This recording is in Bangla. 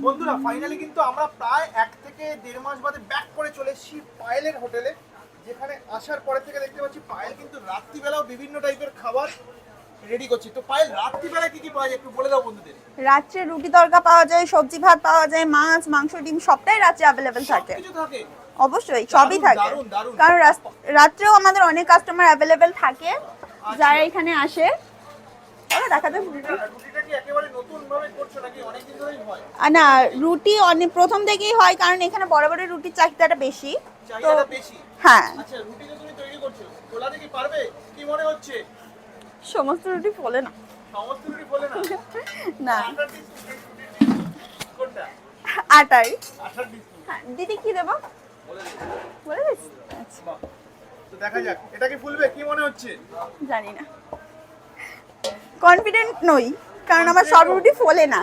বন্ধুরা ফাইনালি কিন্তু আমরা প্রায় 1 থেকে 1.5 মাস বাদে ব্যাক করে চলে এসেছি পায়েলের হোটেলে, যেখানে আসার পরে থেকে দেখতে পাচ্ছি পায়েল কিন্তু রাত্রিবেলাও বিভিন্ন টাইপের খাবার রেডি করছি। তো পায়েল রাত্রিবেলা কি কি পাওয়া যায় একটু বলে দাও বন্ধুদের। রাত্রে রুটি তড়কা পাওয়া যায়, সবজি ভাত পাওয়া যায়, মাছ মাংস ডিম সবটাই রাত্রে অ্যাভেলেবেল থাকে। কিছু থাকে? অবশ্যই সবই থাকে, দারুণ, দারুণ। কারণ রাত্রেও আমাদের অনেক কাস্টমার অ্যাভেলেবেল থাকে যারা এখানে আসে। চলো দেখাতে। রুটিটা কি একেবারে নতুন ভাবে করছো নাকি অনেকদিন ধরেই হয়? না, রুটি অনেক প্রথম থেকেই হয়, কারণ এখানে বড় বড় রুটির চাহিদাটা বেশি। তো চাহিদাটা বেশি। হ্যাঁ, আচ্ছা, রুটি যে তুমি তৈরি করছো খোলা দেখি পারবে? কি মনে হচ্ছে? সমস্ত রুটি ফোলে না। সমস্ত রুটি বলে না? না, আটার ডিশ কোনটা? আটাই। আটার ডিশ হ্যাঁ, দিদি কি দেবো বলে দিই। বলে দিস? আচ্ছা, বাহ। তো দেখা যাক এটা কি ফুলবে কি মনে হচ্ছে? জানি না, কনফিডেন্ট নই, কারণ আমার সব রুটি ফোলে না।